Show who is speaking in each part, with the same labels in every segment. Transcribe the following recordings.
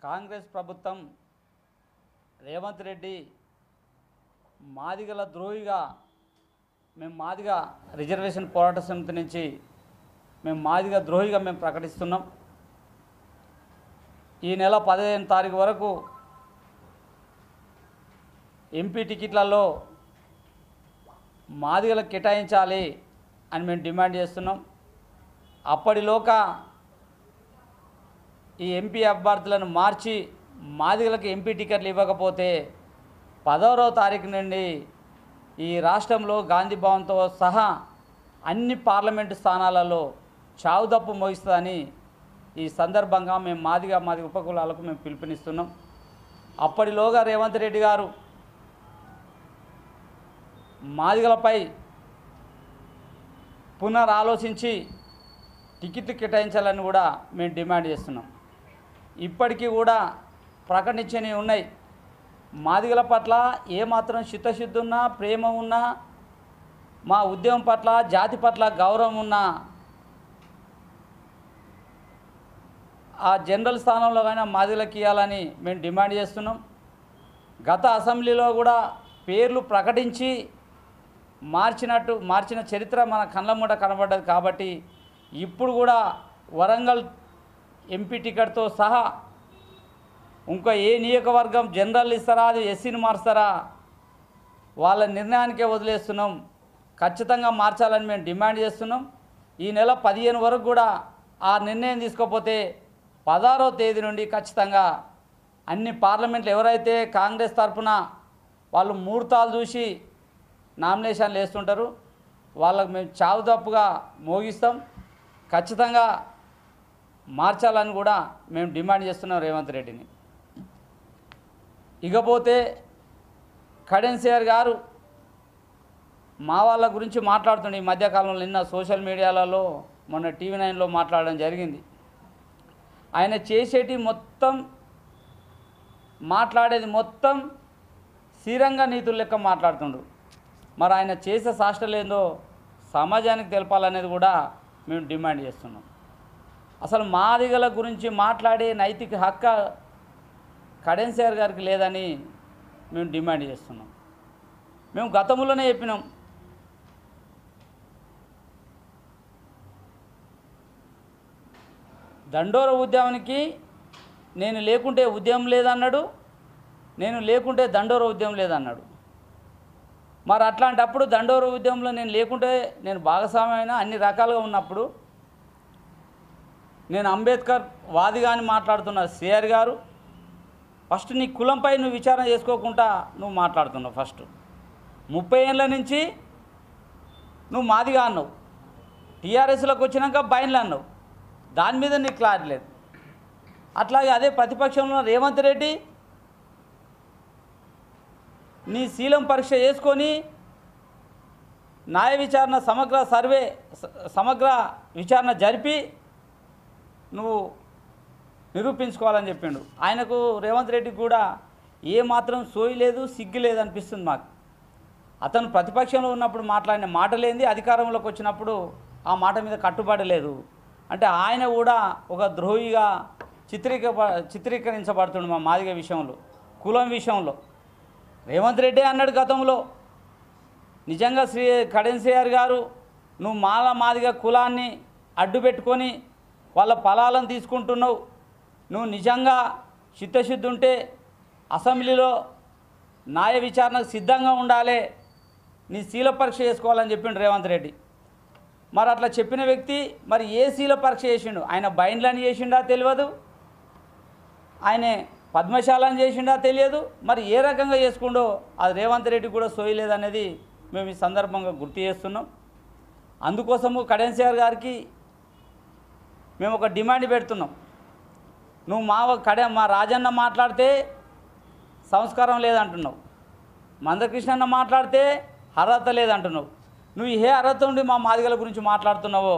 Speaker 1: కాంగ్రెస్ ప్రభుత్వం రేవంత్ రెడ్డి మాదిగల ద్రోహిగా మేము మాదిగ రిజర్వేషన్ పోరాట సమితి నుంచి మేము మాదిగ ద్రోహిగా మేము ప్రకటిస్తున్నాం. ఈ నెల 15 తారీఖు వరకు ఎంపీ టికెట్లలో మాదిగలకు కేటాయించాలి అని మేము డిమాండ్ చేస్తున్నాం. అప్పటిలోగా ఈ ఎంపీ అభ్యర్థులను మార్చి మాదిగలకు ఎంపీ టికెట్లు ఇవ్వకపోతే 10వ తారీఖు నుండి ఈ రాష్ట్రంలో గాంధీ భవన్తో సహా అన్ని పార్లమెంటు స్థానాలలో చావుదప్పు మోగిస్తుందని ఈ సందర్భంగా మేము మాదిగ ఉపకులాలకు మేము పిలుపునిస్తున్నాం. అప్పటిలోగా రేవంత్ రెడ్డి గారు మాదిగలపై పునరాలోచించి టికెట్లు కేటాయించాలని కూడా మేము డిమాండ్ చేస్తున్నాం. ఇప్పటికీ కూడా ప్రకటించని ఉన్నాయి. మాదిగల పట్ల ఏమాత్రం చిత్తశుద్ధి ఉన్నా, ప్రేమ ఉన్నా, మా ఉద్యమం పట్ల జాతి పట్ల గౌరవం ఉన్నా ఆ జనరల్ స్థానంలో కానీ మాదిగలకు ఇవ్వాలని మేము డిమాండ్ చేస్తున్నాం. గత అసెంబ్లీలో కూడా పేర్లు ప్రకటించి మార్చిన చరిత్ర మన కళ్ళ ముంట కనబడ్డది. కాబట్టి ఇప్పుడు కూడా వరంగల్ ఎంపీ టికెట్తో సహా ఇంకా ఏ నియోజకవర్గం జనరల్ ఇస్తారా, అది ఎస్సీని మారుస్తారా, వాళ్ళ నిర్ణయానికే వదిలేస్తున్నాం. ఖచ్చితంగా మార్చాలని మేము డిమాండ్ చేస్తున్నాం. ఈ నెల 15 వరకు కూడా ఆ నిర్ణయం తీసుకోకపోతే 16వ తేదీ నుండి ఖచ్చితంగా అన్ని పార్లమెంట్లు ఎవరైతే కాంగ్రెస్ తరఫున వాళ్ళు ముహూర్తాలు చూసి నామినేషన్లు వేస్తుంటారు వాళ్ళకు మేము చావుదప్పుగా మోగిస్తాం. ఖచ్చితంగా మార్చాలని కూడా మేము డిమాండ్ చేస్తున్నాం రేవంత్ రెడ్డిని. ఇకపోతే కేసీఆర్ గారు మా వాళ్ళ గురించి మాట్లాడుతుండే ఈ మధ్యకాలంలో నిన్న సోషల్ మీడియాలలో మొన్న టీవీ 9లో మాట్లాడడం జరిగింది. ఆయన చేసేటి మొత్తం మాట్లాడేది మొత్తం శ్రీరంగ నీతుల లెక్క మాట్లాడుతుండ్రు. మరి ఆయన చేసే శాస్త్రలేందో సమాజానికి తెలపాలనేది కూడా మేము డిమాండ్ చేస్తున్నాం. అసలు మాదిగల గురించి మాట్లాడే నైతిక హక్కు కేసీఆర్ గారికి లేదని మేము డిమాండ్ చేస్తున్నాం. మేము గతంలోనే చెప్పినాం, దండోర ఉద్యమానికి నేను లేకుంటే ఉద్యమం లేదన్నాడు, నేను లేకుంటే దండోర ఉద్యమం లేదన్నాడు. మరి అట్లాంటప్పుడు దండోర ఉద్యమంలో నేను లేకుంటే నేను భాగస్వామ్యమైన అన్ని రకాలుగా ఉన్నప్పుడు నేను అంబేద్కర్ వాదిగా అని మాట్లాడుతున్న సిఆర్ గారు ఫస్ట్ నీ కులంపై నువ్వు విచారణ చేసుకోకుండా నువ్వు మాట్లాడుతున్నావు. ఫస్ట్ 30 ఏళ్ళ నుంచి నువ్వు మాదిగా అన్నావు, టీఆర్ఎస్లోకి వచ్చినాక బయన్లు అన్నావు, దాని మీద నీకు క్లారిటీ లేదు. అట్లాగే అదే ప్రతిపక్షంలో రేవంత్ రెడ్డి నీ శీలం పరీక్ష చేసుకొని న్యాయ విచారణ సమగ్ర విచారణ జరిపి నువ్వు నిరూపించుకోవాలని చెప్పిండు. ఆయనకు రేవంత్ రెడ్డికి కూడా ఏమాత్రం సోయి లేదు, సిగ్గు లేదు అనిపిస్తుంది మాకు. అతను ప్రతిపక్షంలో ఉన్నప్పుడు మాట్లాడిన మాటలేంది, అధికారంలోకి వచ్చినప్పుడు ఆ మాట మీద కట్టుబడి లేదు. అంటే ఆయన కూడా ఒక ద్రోహిగా చిత్రీకరించబడుతుండు మా మాదిగ విషయంలో, కులం విషయంలో. రేవంత్ రెడ్డి అన్నాడు గతంలో, నిజంగా కేసీఆర్ గారు నువ్వు మాదిగ కులాన్ని అడ్డు పెట్టుకొని వాళ్ళ ఫలాలను తీసుకుంటున్నావు, నువ్వు నిజంగా చిత్తశుద్ధి ఉంటే అసెంబ్లీలో న్యాయ విచారణకు సిద్ధంగా ఉండాలి, నీ శీల పరీక్ష చేసుకోవాలని చెప్పిండు రేవంత్ రెడ్డి. మరి అట్లా చెప్పిన వ్యక్తి మరి ఏ శీల పరీక్ష చేసిండు? ఆయన బైండ్లని చేసిండా తెలియదు, ఆయన పద్మశాలని చేసిండా తెలియదు. మరి ఏ రకంగా చేసుకుండో అది రేవంత్ రెడ్డి కూడా సోయలేదనేది మేము ఈ సందర్భంగా గుర్తు చేస్తున్నాం. అందుకోసము కేసీఆర్ గారికి మేము ఒక డిమాండ్ పెడుతున్నాం. నువ్వు మా రాజన్న మాట్లాడితే సంస్కారం లేదంటున్నావు, మందకృష్ణన్న మాట్లాడితే అర్హత లేదంటున్నావు. నువ్వు ఏ అర్హత ఉండి మా మాదిగల గురించి మాట్లాడుతున్నావో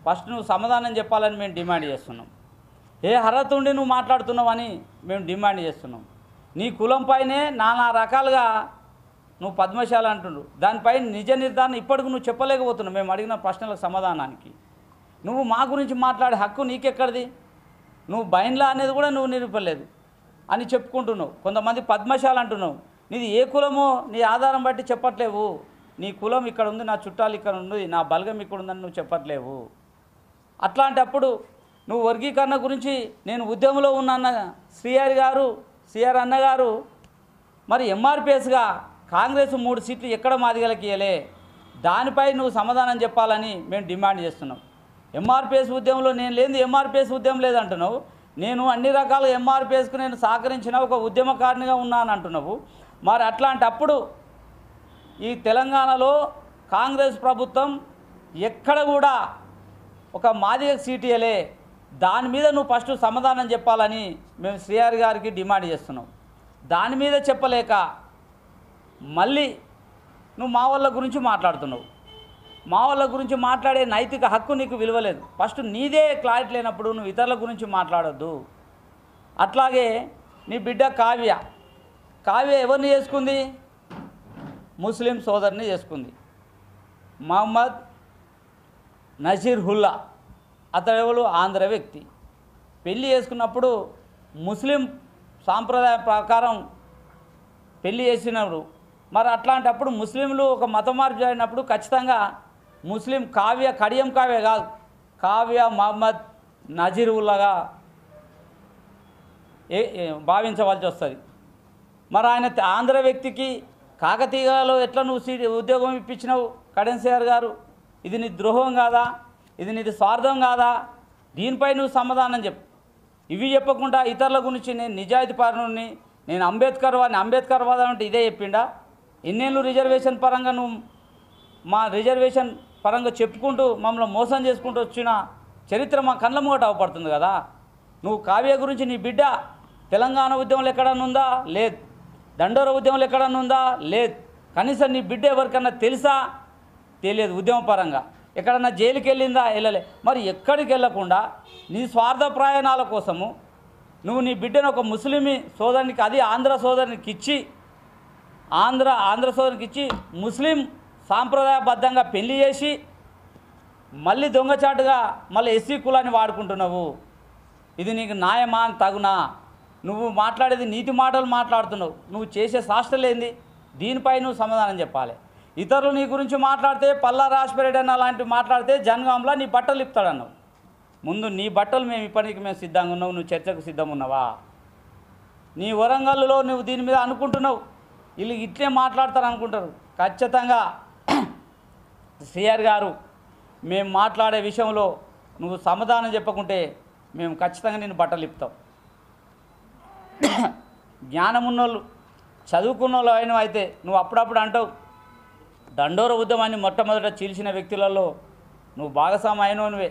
Speaker 1: ఫస్ట్ నువ్వు సమాధానం చెప్పాలని మేము డిమాండ్ చేస్తున్నాం. ఏ అర్హత ఉండి నువ్వు మాట్లాడుతున్నావని మేము డిమాండ్ చేస్తున్నాం. నీ కులంపైనే నానా రకాలుగా నువ్వు పద్మశాల అంటుండు, దానిపై నిజ నిర్ధారణ ఇప్పటికి నువ్వు చెప్పలేకపోతున్నావు. మేము అడిగిన ప్రశ్నలకు సమాధానానికి నువ్వు మా గురించి మాట్లాడే హక్కు నీకెక్కడిది? నువ్వు బైన్లా అనేది కూడా నువ్వు నిరూపలేదు అని చెప్పుకుంటున్నావు. కొంతమంది పద్మశాల అంటున్నావు. నీది ఏ కులమో నీ ఆధారం బట్టి చెప్పట్లేవు. నీ కులం ఇక్కడ ఉంది, నా చుట్టాలు ఇక్కడ ఉంది, నా బలగం ఇక్కడ ఉందని నువ్వు చెప్పట్లేవు. అట్లాంటప్పుడు నువ్వు వర్గీకరణ గురించి నేను ఉద్యమంలో ఉన్న సిఆర్ అన్నగారు మరి ఎంఆర్పిఎస్గా కాంగ్రెస్ 3 సీట్లు ఎక్కడ మాదిగలకి ఇవ్వలే, దానిపై నువ్వు సమాధానం చెప్పాలని మేము డిమాండ్ చేస్తున్నాం. ఎంఆర్పిఎస్ ఉద్యమంలో నేను లేదు, ఎంఆర్పిఎస్ ఉద్యమం లేదంటున్నావు. నేను అన్ని రకాల ఎంఆర్పిఎస్కు నేను సహకరించిన ఒక ఉద్యమకారినిగా ఉన్నాను అంటున్నావు. మరి అట్లాంటప్పుడు ఈ తెలంగాణలో కాంగ్రెస్ ప్రభుత్వం ఎక్కడ కూడా ఒక మాదిగ సీటు ఇవ్వలే, దాని మీద నువ్వు ఫస్ట్ సమాధానం చెప్పాలని మేము శ్రీఆర్ గారికి డిమాండ్ చేస్తున్నాం. దాని మీద చెప్పలేక మళ్ళీ నువ్వు మా వాళ్ళ గురించి మాట్లాడుతున్నావు. మా వాళ్ళ గురించి మాట్లాడే నైతిక హక్కు నీకు విలువలేదు. ఫస్ట్ నీదే క్లారిటీ లేనప్పుడు నువ్వు ఇతరుల గురించి మాట్లాడొద్దు. అట్లాగే నీ బిడ్డ కావ్య ఎవరిని చేసుకుంది? ముస్లిం సోదరిని చేసుకుంది. మహమ్మద్ నజీర్హుల్లా అతడు ఆంధ్ర వ్యక్తి. పెళ్ళి చేసుకున్నప్పుడు ముస్లిం సాంప్రదాయ ప్రకారం పెళ్ళి చేసినారు. మరి అట్లాంటప్పుడు ముస్లింలు ఒక మత మార్పు అయినప్పుడు ఖచ్చితంగా ముస్లిం కడియం కావ్య కాదు, కావ్య మహమ్మద్ నజీరుల్లాగా భావించవలసి వస్తుంది. మరి ఆయన ఆంధ్ర వ్యక్తికి కాకతీయలో ఎట్లా నువ్వు ఉద్యోగం ఇప్పించినావు కడెన్సీఆర్ గారు? ఇది నీ ద్రోహం కాదా? ఇది నీది స్వార్థం కాదా? దీనిపై నువ్వు సమాధానం చెప్పు. ఇవి చెప్పకుండా ఇతరుల గురించి నేను నిజాయితీ పరుని, నేను అంబేద్కర్ వాదం అంటే ఇదే చెప్పిండా? ఎన్నేళ్ళు రిజర్వేషన్ పరంగా నువ్వు మా రిజర్వేషన్ పరంగా చెప్పుకుంటూ మమ్మల్ని మోసం చేసుకుంటూ వచ్చిన చరిత్ర మా కళ్ళ ముంగట అవపడుతుంది కదా. నువ్వు కావ్య గురించి నీ బిడ్డ తెలంగాణ ఉద్యమంలో ఎక్కడన్నా ఉందా? లేదు. దండోర ఉద్యమంలో ఎక్కడన్నా ఉందా? లేదు. కనీసం నీ బిడ్డ ఎవరికన్నా తెలుసా? తెలియదు. ఉద్యమ పరంగా ఎక్కడన్నా జైలుకి వెళ్ళిందా? వెళ్ళలే. మరి ఎక్కడికి వెళ్ళకుండా నీ స్వార్థ ప్రయాణాల కోసము నువ్వు నీ బిడ్డను ఒక ముస్లిమీ సోదరునికి, అది ఆంధ్ర సోదరునికి ఇచ్చి ముస్లిం సాంప్రదాయబద్ధంగా పెళ్లి చేసి మళ్ళీ దొంగచాటుగా మళ్ళీ ఎస్సీ కులాన్ని వాడుకుంటున్నావు. ఇది నీకు న్యాయమా? తగునా? నువ్వు మాట్లాడేది నీతి మాటలు మాట్లాడుతున్నావు. నువ్వు చేసే శాస్త్రలేంది? దీనిపై నువ్వు సమాధానం చెప్పాలి. ఇతరులు నీ గురించి మాట్లాడితే, పల్లా రాజపేరెడ్డి అలాంటివి మాట్లాడితే జనగాంలో నీ బట్టలు ఇప్పుతాడన్నావు. ముందు నీ బట్టలు మేము ఇప్పటికి మేము సిద్ధంగా ఉన్నావు. నువ్వు చర్చకు సిద్ధంగా ఉన్నావా? నీ వరంగల్లో నువ్వు దీని మీద అనుకుంటున్నావు, వీళ్ళు ఇట్లే మాట్లాడతారు అనుకుంటారు. ఖచ్చితంగా సిఆర్ గారు మేము మాట్లాడే విషయంలో నువ్వు సమాధానం చెప్పకుంటే మేము ఖచ్చితంగా నేను బట్టలు ఇప్పుతాం. జ్ఞానం ఉన్నోళ్ళు, చదువుకున్న వాళ్ళు అయిన అయితే నువ్వు అప్పుడప్పుడు అంటావు దండోర ఉద్యమాన్ని మొట్టమొదట చీల్చిన వ్యక్తులలో నువ్వు భాగస్వామి అయినవే.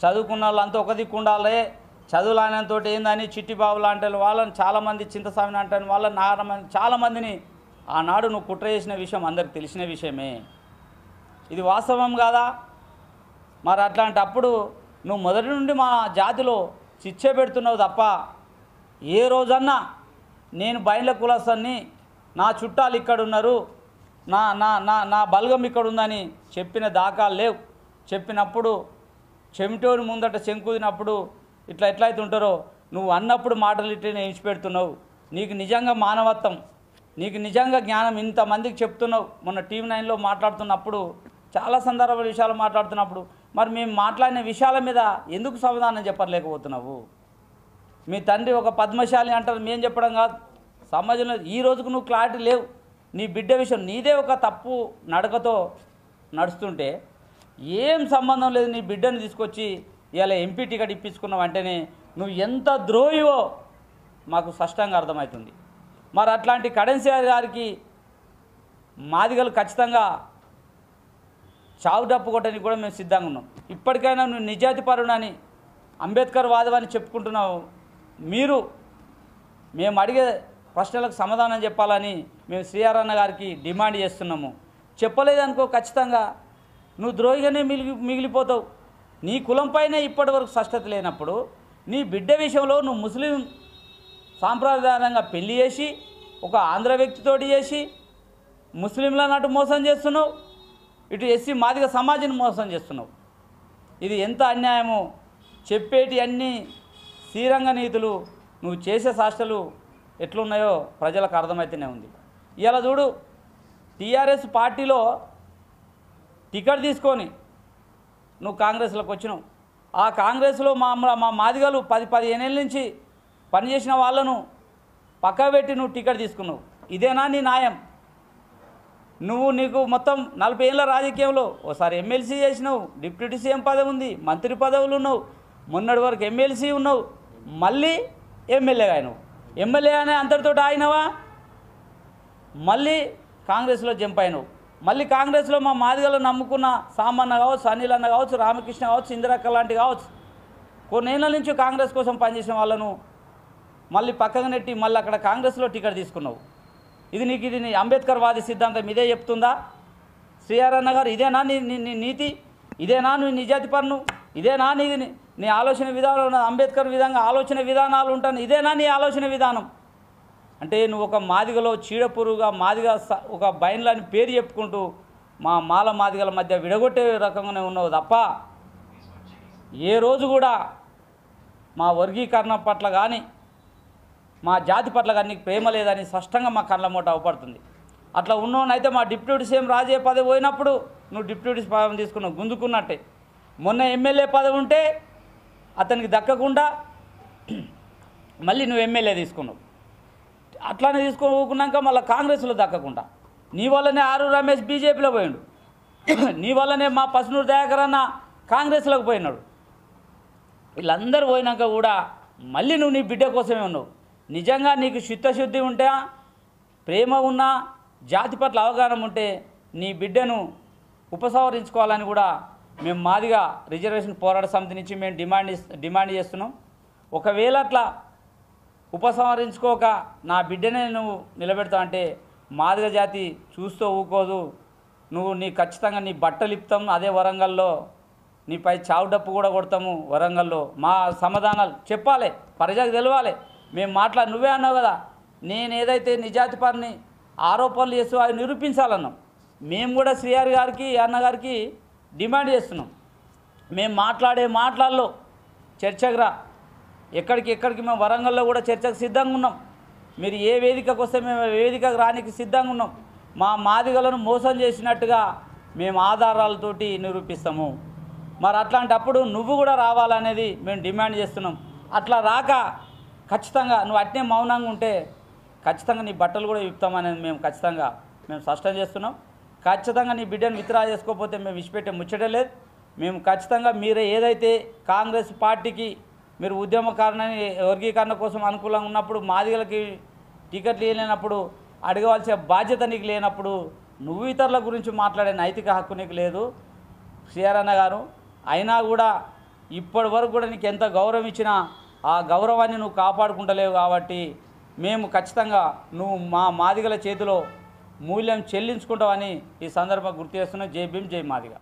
Speaker 1: చదువుకున్న వాళ్ళంతా ఒక దిక్కు ఉండాలి, చదువులానంతో ఏందని చిట్టిబాబు లాంటి వాళ్ళని చాలామంది, చింతస్వామిని అంటే వాళ్ళని నాగరమని చాలామందిని ఆనాడు నువ్వు కుట్ర చేసిన విషయం అందరికి తెలిసిన విషయమే. ఇది వాస్తవం కాదా? మరి అట్లాంటప్పుడు నువ్వు మొదటి నుండి మా జాతిలో శిక్ష పెడుతున్నావు తప్ప ఏ రోజన్నా నేను బయళ్ళ కులస్తాన్ని, నా చుట్టాలు ఇక్కడ ఉన్నారు, నా నా నా నా బలగం ఇక్కడ ఉందని చెప్పిన దాఖలు లేవు. చెప్పినప్పుడు చెమిటోని ముందట శంకుదినప్పుడు ఎట్లయితే ఉంటారో నువ్వు అన్నప్పుడు మాటలు ఇట్లనే ఇచ్చిపెడుతున్నావు. నీకు నిజంగా మానవత్వం, నీకు నిజంగా జ్ఞానం ఇంతమందికి చెప్తున్నావు. మొన్న TV9లో మాట్లాడుతున్నప్పుడు చాలా సందర్భ విషయాలు మాట్లాడుతున్నప్పుడు మరి మేము మాట్లాడిన విషయాల మీద ఎందుకు సమాధానం చెప్పలేకపోతున్నావు? మీ తండ్రి ఒక పద్మశాలి అంటారు, మేము చెప్పడం కాదు. సమాజంలో ఈ రోజుకు నువ్వు క్లారిటీ లేవు. నీ బిడ్డ విషయం నీదే ఒక తప్పు నడకతో నడుస్తుంటే ఏం సంబంధం లేదు. నీ బిడ్డను తీసుకొచ్చి ఇలా ఎంపీ టికెట్ ఇప్పించుకున్నావు అంటేనే నువ్వు ఎంత ద్రోహివో మాకు స్పష్టంగా అర్థమవుతుంది. మరి అట్లాంటి కడెన్సీఆర్ గారికి మాదిగలు ఖచ్చితంగా చావు డప్పు కొట్టడానికి కూడా మేము సిద్ధంగా ఉన్నాం. ఇప్పటికైనా నువ్వు నిజాయితీ పరుడని, అంబేద్కర్ వాదమని చెప్పుకుంటున్నావు. మేము అడిగే ప్రశ్నలకు సమాధానం చెప్పాలని మేము శ్రీఆర్ అన్న గారికి డిమాండ్ చేస్తున్నాము. చెప్పలేదనుకో ఖచ్చితంగా నువ్వు ద్రోహిగానే మిగిలిపోతావు. నీ కులంపైనే ఇప్పటివరకు స్పష్టత లేనప్పుడు నీ బిడ్డ విషయంలో నువ్వు ముస్లిం సాంప్రదాయంగా పెళ్లి చేసి ఒక ఆంధ్ర వ్యక్తితోటి చేసి ముస్లింలను అటు మోసం చేస్తున్నావు, ఇటు ఎస్సీ మాదిగ సమాజాన్ని మోసం చేస్తున్నావు. ఇది ఎంత అన్యాయమో చెప్పేటి అన్నీ శ్రీరంగ నీతులు నువ్వు చేసే శాస్త్రాలు ఎట్లున్నాయో ప్రజలకు అర్థమైతేనే ఉంది. ఇలా చూడు, టీఆర్ఎస్ పార్టీలో టికెట్ తీసుకొని నువ్వు కాంగ్రెస్లోకి వచ్చినావు. ఆ కాంగ్రెస్లో మా మాదిగలు 10-15 ఏళ్ళ నుంచి పనిచేసిన వాళ్ళను పక్క పెట్టి నువ్వు టికెట్ తీసుకున్నావు. ఇదేనా నీ న్యాయం? నీకు మొత్తం 40 ఏళ్ళ రాజకీయంలో ఓసారి ఎమ్మెల్సీ చేసినావు, డిప్యూటీ సీఎం పదవి ఉంది, మంత్రి పదవులు ఉన్నావు, మొన్నటి వరకు ఎమ్మెల్సీ ఉన్నావు, మళ్ళీ ఎమ్మెల్యేగా అయినావు. ఎమ్మెల్యే అనే అంతటితో అయినవా? మళ్ళీ కాంగ్రెస్లో జంప్ అయినావు. మళ్ళీ కాంగ్రెస్లో మా మాదిగలు నమ్ముకున్న సామన్న కావచ్చు, అనిల్ అన్న కావచ్చు, రామకృష్ణ కావచ్చు, ఇందిరక్క లాంటి కావచ్చు, కొన్నేళ్ల నుంచి కాంగ్రెస్ కోసం పనిచేసిన వాళ్ళను మళ్ళీ పక్కకు నెట్టి మళ్ళీ అక్కడ కాంగ్రెస్లో టికెట్ తీసుకున్నావు. ఇది నీ అంబేద్కర్ వాది సిద్ధాంతం ఇదే చెప్తుందా? శ్రీఆర్ అన్న గారు, ఇదేనా నీ నీతి? ఇదేనా నువ్వు నిజాతిపరును? ఇదేనా నీ ఆలోచన విధానం? అంబేద్కర్ విధంగా ఆలోచన విధానాలు ఉంటాను, ఇదేనా నీ ఆలోచన విధానం? అంటే నువ్వు ఒక మాదిగలో చీడపురుగా మాదిగా ఒక బైన్లని పేరు చెప్పుకుంటూ మాల మాదిగల మధ్య విడగొట్టే రకంగానే ఉన్నావు తప్ప ఏ రోజు కూడా మా వర్గీకరణ పట్ల కానీ మా జాతి పట్ల కానీ నీకు ప్రేమ లేదని స్పష్టంగా మా కళ్ళ మూట అవపడుతుంది. అట్లా ఉన్నోనైతే మా డిప్యూటీ సీఎం రాజే పదవి పోయినప్పుడు నువ్వు డిప్యూటీ పదవి తీసుకున్నావు, గుంజుకున్నట్టే. మొన్న ఎమ్మెల్యే పదవి ఉంటే అతనికి దక్కకుండా మళ్ళీ నువ్వు ఎమ్మెల్యే తీసుకున్నావు. అట్లానే తీసుకోకున్నాక మళ్ళీ కాంగ్రెస్లో దక్కకుండా నీ వల్లనే ఆరు రమేష్ బీజేపీలో పోయాడు, నీ వల్లనే మా పసునూరు దయాకర్ అన్న కాంగ్రెస్లోకి పోయినాడు. వీళ్ళందరూ పోయినాక కూడా మళ్ళీ నువ్వు నీ బిడ్డ కోసమే ఉన్నావు. నిజంగా నీకు చిత్తశుద్ధి ఉంటే, ప్రేమ ఉన్నా, జాతి పట్ల అవగాహన ఉంటే నీ బిడ్డను ఉపసంహరించుకోవాలని కూడా మేము మాదిగా రిజర్వేషన్ పోరాట సమితి నుంచి మేము డిమాండ్ చేస్తున్నాం. ఒకవేళ అట్లా ఉపసంహరించుకోక నా బిడ్డనే నువ్వు నిలబెడతావు అంటే మాదిగ జాతి చూస్తూ ఊకోదు. నీ ఖచ్చితంగా నీ బట్టలు ఇప్పుతాం, అదే వరంగల్లో నీపై చావు డప్పు కూడా కొడతాము. వరంగల్లో మా సమాధానాలు చెప్పాలి, ప్రజలకు తెలవాలి. మేము నువ్వే అన్నావు కదా, నేను ఏదైతే నిజాతిపరిని ఆరోపణలు చేస్తూ అవి నిరూపించాలన్నాం. మేము కూడా శ్రీఆర్ గారికి అన్నగారికి డిమాండ్ చేస్తున్నాం. మేము మాట్లాడే మాటల్లో చర్చకు రా, ఎక్కడికి మేము వరంగల్లో కూడా చర్చకు సిద్ధంగా ఉన్నాం. మీరు ఏ వేదికకు వస్తే మేము వేదికకు రానికి సిద్ధంగా ఉన్నాం. మా మాదిగలను మోసం చేసినట్టుగా మేము ఆధారాలతోటి నిరూపిస్తాము. మరి అట్లాంటప్పుడు నువ్వు కూడా రావాలనేది మేము డిమాండ్ చేస్తున్నాం. అట్లా రాక ఖచ్చితంగా నువ్వు అట్నే మౌనంగా ఉంటే ఖచ్చితంగా నీ బట్టలు కూడా విప్పుతామనేది మేము స్పష్టం చేస్తున్నాం. ఖచ్చితంగా నీ బిడ్డను విత్డ్రా చేసుకోకపోతే మేము విడిచిపెట్టే ముచ్చటే లేదు. మేము ఖచ్చితంగా మీరు ఏదైతే కాంగ్రెస్ పార్టీకి మీరు ఉద్యమకారణని వర్గీకరణ కోసం అనుకూలంగా ఉన్నప్పుడు మాదిగలకి టికెట్లు ఇవ్వలేనప్పుడు అడగవలసిన బాధ్యత నీకు లేనప్పుడు నువ్వు ఇతరుల గురించి మాట్లాడే నైతిక హక్కు నీకు లేదు శ్రీఆర్ అన్న గారు. అయినా కూడా ఇప్పటి వరకు కూడా నీకు ఎంత గౌరవం ఇచ్చినా ఆ గౌరవాన్ని నువ్వు కాపాడుకుంటలేవు. కాబట్టి మేము ఖచ్చితంగా నువ్వు మా మాదిగల చేతిలో మూల్యం చెల్లించుకుంటావని ఈ సందర్భంగా గుర్తు చేస్తున్నాం. జై భీమ్, జై మాదిగ.